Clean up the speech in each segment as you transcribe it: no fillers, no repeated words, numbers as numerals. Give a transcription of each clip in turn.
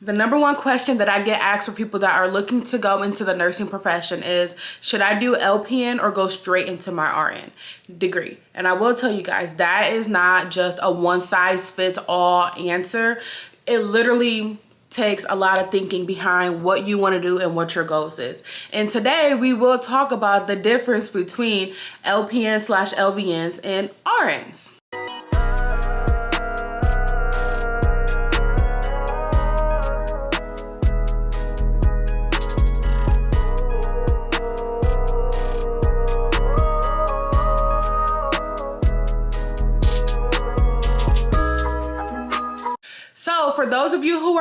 The number one question that I get asked for people that are looking to go into the nursing profession is, should I do LPN or go straight into my RN degree? And I will tell you guys, that is not just a one size fits all answer. It literally takes a lot of thinking behind what you want to do and what your goals is. And today we will talk about the difference between LPN/LVNs and RNs. So for those of you who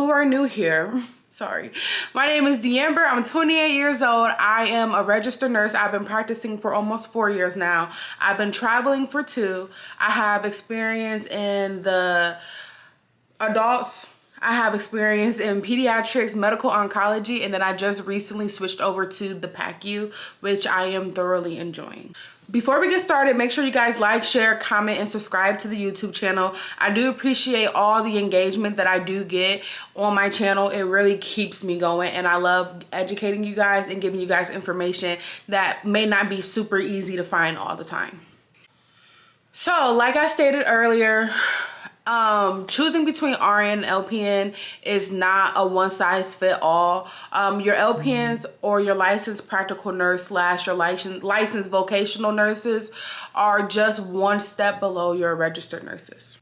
are new here, sorry, my name is D'Amber. I'm 28 years old. I am a registered nurse. I've been practicing for almost 4 years now. I've been traveling for 2. I have experience in the adults. I have experience in pediatrics, medical oncology, and then I just recently switched over to the PACU, which I am thoroughly enjoying. Before we get started, make sure you guys like, share, comment, and subscribe to the YouTube channel. I do appreciate all the engagement that I do get on my channel. It really keeps me going, and I love educating you guys and giving you guys information that may not be super easy to find all the time. So, like I stated earlier, choosing between RN and LPN is not a one size fit all. Your LPNs or your licensed practical nurse / your licensed vocational nurses are just one step below your registered nurses.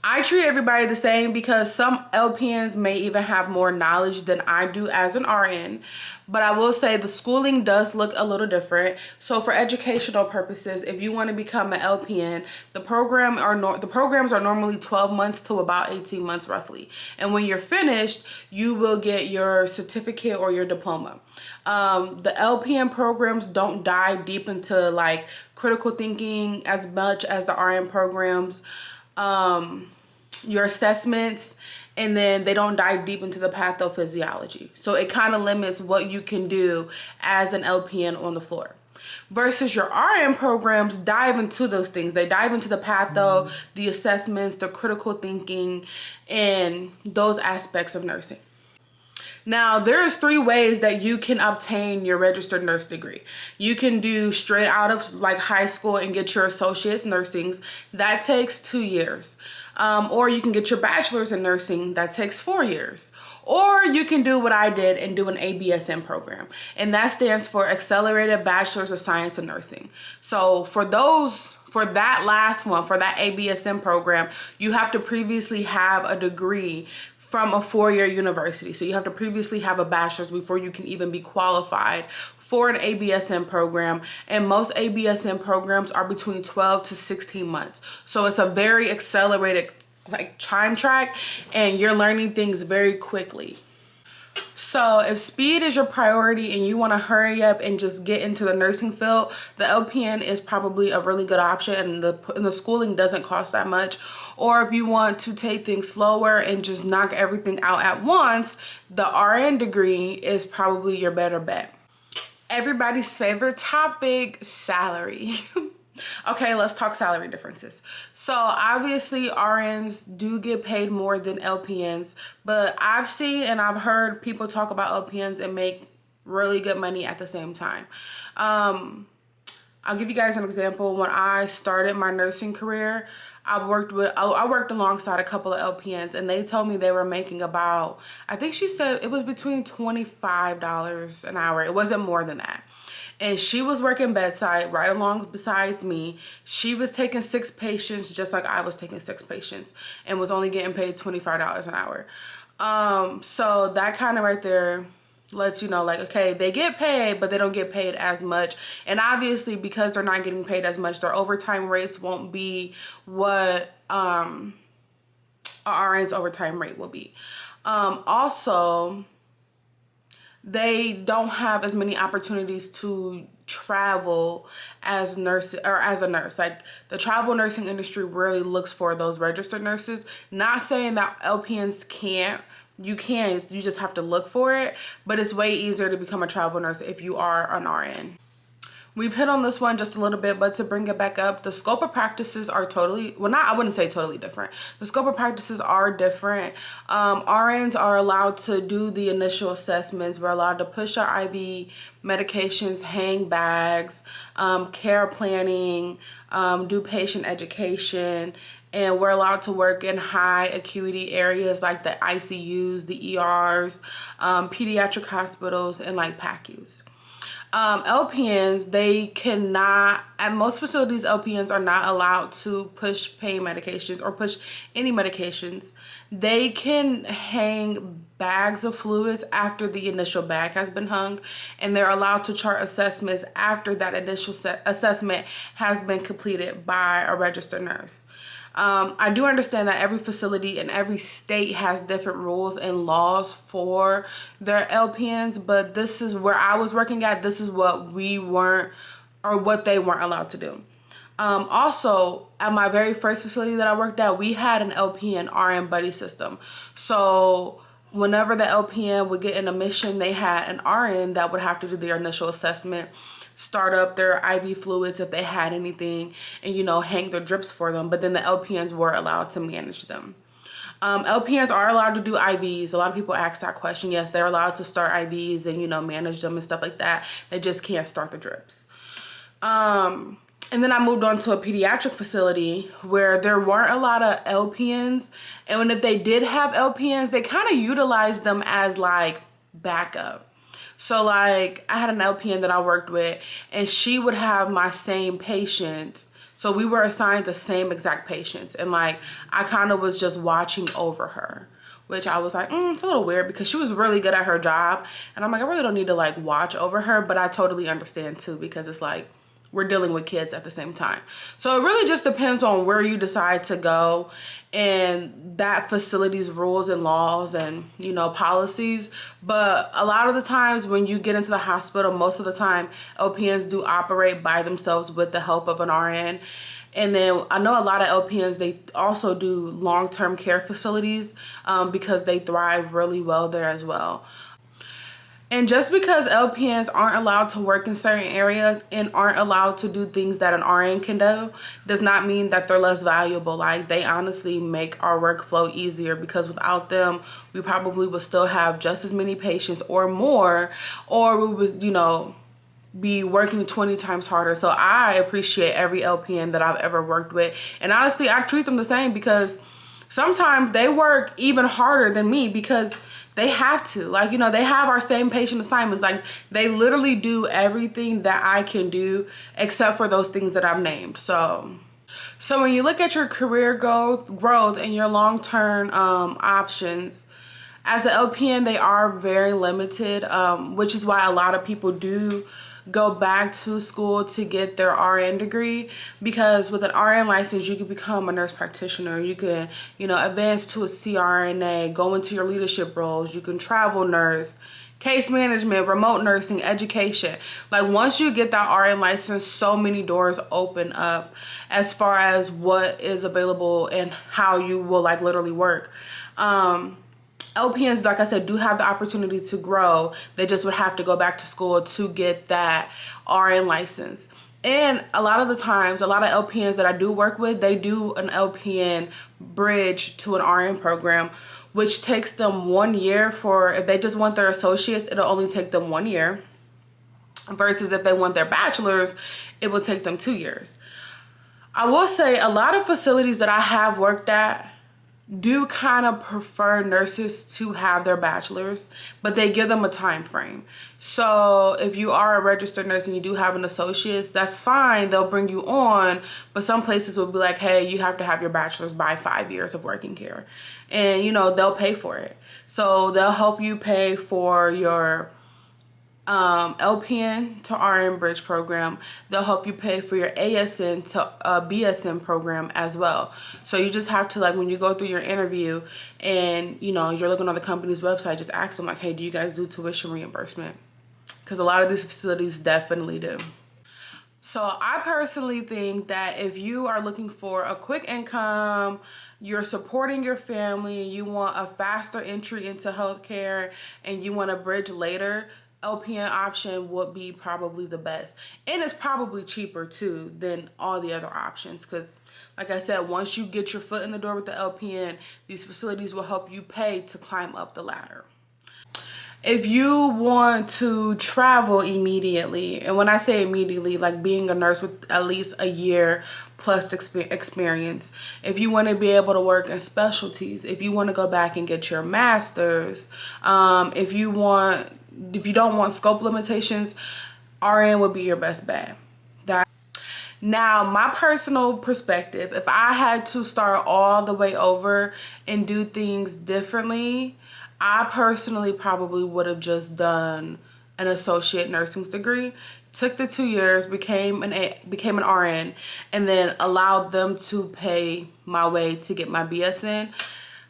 I treat everybody the same because some LPNs may even have more knowledge than I do as an RN, but I will say the schooling does look a little different. So for educational purposes, if you want to become an LPN, the programs are normally 12 months to about 18 months roughly. And when you're finished, you will get your certificate or your diploma. The LPN programs don't dive deep into like critical thinking as much as the RN programs. Your assessments, and then they don't dive deep into the pathophysiology. So it kind of limits what you can do as an LPN on the floor. Versus your RN programs dive into those things. They dive into the patho, the assessments, the critical thinking, and those aspects of nursing. Now, there's 3 ways that you can obtain your registered nurse degree. You can do straight out of like high school and get your associate's nursing. That takes 2 years. Or you can get your bachelor's in nursing. That takes 4 years. Or you can do what I did and do an ABSN program. And that stands for Accelerated Bachelor's of Science in Nursing. So for that last one, for that ABSN program, you have to previously have a degree from a 4-year university. So you have to previously have a bachelor's before you can even be qualified for an ABSN program. And most ABSN programs are between 12 to 16 months. So it's a very accelerated like time track, and you're learning things very quickly. So if speed is your priority and you want to hurry up and just get into the nursing field, the LPN is probably a really good option, and the schooling doesn't cost that much. Or if you want to take things slower and just knock everything out at once, the RN degree is probably your better bet. Everybody's favorite topic, salary. Okay, let's talk salary differences. So obviously RNs do get paid more than LPNs, but I've seen and I've heard people talk about LPNs and make really good money at the same time. I'll give you guys an example. When I started my nursing career, I worked alongside a couple of LPNs, and they told me they were making about, I think she said it was between $25 an hour. It wasn't more than that. And she was working bedside right along besides me. She was taking 6 patients just like I was taking 6 patients, and was only getting paid $25 an hour. So that kind of right there lets you know, like, okay, they get paid, but they don't get paid as much. And obviously, because they're not getting paid as much, their overtime rates won't be what a RN's overtime rate will be. Also, they don't have as many opportunities to travel as nurses or as a nurse. Like, the travel nursing industry really looks for those registered nurses. Not saying that LPNs can't. You can, you just have to look for it, but it's way easier to become a travel nurse if you are an RN. We've hit on this one just a little bit, but to bring it back up, the scope of practices are totally, well, not, I wouldn't say totally different. The scope of practices are different. RNs are allowed to do the initial assessments. We're allowed to push our IV medications, hang bags, care planning, do patient education, and we're allowed to work in high acuity areas like the ICUs, the ERs, pediatric hospitals, and like PACUs. LPNs, they cannot, at most facilities, LPNs are not allowed to push pain medications or push any medications. They can hang bags of fluids after the initial bag has been hung, and they're allowed to chart assessments after that initial assessment has been completed by a registered nurse. I do understand that every facility in every state has different rules and laws for their LPNs, but this is where I was working at. This is what we weren't, or what they weren't allowed to do. Also, at my very first facility that I worked at, we had an LPN RN buddy system. So whenever the LPN would get an admission, they had an RN that would have to do their initial assessment, start up their IV fluids if they had anything, and, you know, hang their drips for them. But then the LPNs were allowed to manage them. LPNs are allowed to do IVs. A lot of people ask that question. Yes, they're allowed to start IVs and, you know, manage them and stuff like that. They just can't start the drips. And then I moved on to a pediatric facility where there weren't a lot of LPNs. And if they did have LPNs, they kind of utilized them as like backup. So like I had an LPN that I worked with, and she would have my same patients. So we were assigned the same exact patients, and like I kind of was just watching over her, which I was like, it's a little weird because she was really good at her job. And I'm like, I really don't need to like watch over her, but I totally understand too, because it's like we're dealing with kids at the same time. So it really just depends on where you decide to go and that facility's rules and laws and, you know, policies. But a lot of the times when you get into the hospital, most of the time LPNs do operate by themselves with the help of an RN. And then I know a lot of LPNs, they also do long-term care facilities because they thrive really well there as well. And just because LPNs aren't allowed to work in certain areas and aren't allowed to do things that an RN can do, does not mean that they're less valuable. Like, they honestly make our workflow easier, because without them, we probably would still have just as many patients or more, or we would, you know, be working 20 times harder. So I appreciate every LPN that I've ever worked with. And honestly, I treat them the same, because sometimes they work even harder than me because they have to. Like, you know, they have our same patient assignments. Like, they literally do everything that I can do except for those things that I've named. So when you look at your career growth and your long-term options, as an LPN, they are very limited, which is why a lot of people do go back to school to get their RN degree, because with an RN license, you can become a nurse practitioner. You can, you know, advance to a CRNA, go into your leadership roles. You can travel nurse, case management, remote nursing, education. Like, once you get that RN license, so many doors open up as far as what is available and how you will like literally work. LPNs, like I said, do have the opportunity to grow. They just would have to go back to school to get that RN license. And a lot of the times, a lot of LPNs that I do work with, they do an LPN bridge to an RN program, which takes them 1 year. For if they just want their associates, it'll only take them 1 year. Versus if they want their bachelor's, it will take them 2 years. I will say a lot of facilities that I have worked at do kind of prefer nurses to have their bachelor's, but they give them a time frame. So if you are a registered nurse and you do have an associate's, that's fine. They'll bring you on, but some places will be like, hey, you have to have your bachelor's by 5 years of working here. And, you know, they'll pay for it. So they'll help you pay for your LPN to RN bridge program. They'll help you pay for your ASN to BSN program as well. So you just have to, like, when you go through your interview and, you know, you're looking on the company's website, just ask them like, hey, do you guys do tuition reimbursement? Because a lot of these facilities definitely do. So I personally think that if you are looking for a quick income, you're supporting your family, you want a faster entry into healthcare, and you want to bridge later, LPN option would be probably the best. And it's probably cheaper too than all the other options, because like I said, once you get your foot in the door with the LPN, these facilities will help you pay to climb up the ladder. If you want to travel immediately, and when I say immediately, like being a nurse with at least a year plus experience, if you want to be able to work in specialties, if you want to go back and get your master's, if you don't want scope limitations, RN would be your best bet. Now, my personal perspective, if I had to start all the way over and do things differently, I personally probably would have just done an associate nursing degree, took the 2 years, became an RN, and then allowed them to pay my way to get my BS in,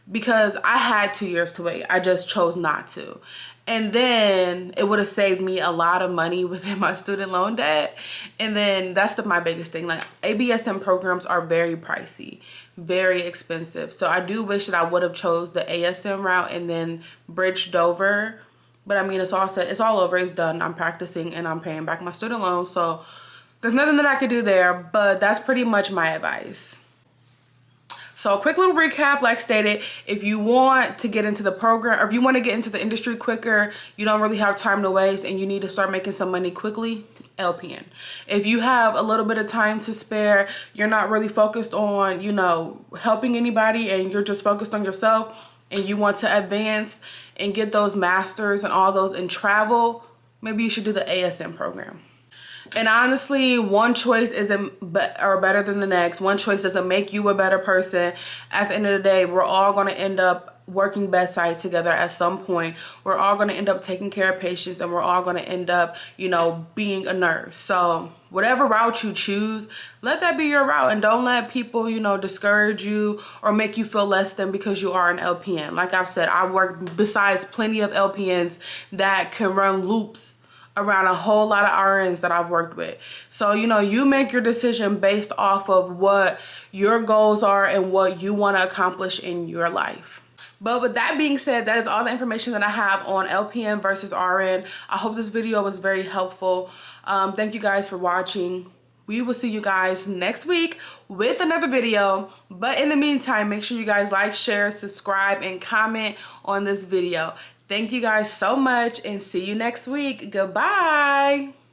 because I had 2 years to wait. I just chose not to. And then it would have saved me a lot of money within my student loan debt. And then that's my biggest thing. Like, ABSN programs are very pricey, very expensive. So I do wish that I would have chose the ASM route and then bridged over. But I mean, it's all set. It's all over. It's done. I'm practicing and I'm paying back my student loan. So there's nothing that I could do there. But that's pretty much my advice. So a quick little recap, like stated, if you want to get into the program, or if you want to get into the industry quicker, you don't really have time to waste and you need to start making some money quickly, LPN. If you have a little bit of time to spare, you're not really focused on, helping anybody, and you're just focused on yourself, and you want to advance and get those masters and all those in travel, maybe you should do the ASM program. And honestly, one choice isn't better than the next. One choice doesn't make you a better person. At the end of the day, we're all going to end up working bedside together at some point. We're all going to end up taking care of patients, and we're all going to end up, being a nurse. So whatever route you choose, let that be your route, and don't let people, discourage you or make you feel less than because you are an LPN. Like I've said, I work besides plenty of LPNs that can run loops around a whole lot of RNs that I've worked with. So, you make your decision based off of what your goals are and what you want to accomplish in your life. But with that being said, that is all the information that I have on LPN versus RN. I hope this video was very helpful. Thank you guys for watching. We will see you guys next week with another video. But in the meantime, make sure you guys like, share, subscribe, and comment on this video. Thank you guys so much, and see you next week. Goodbye.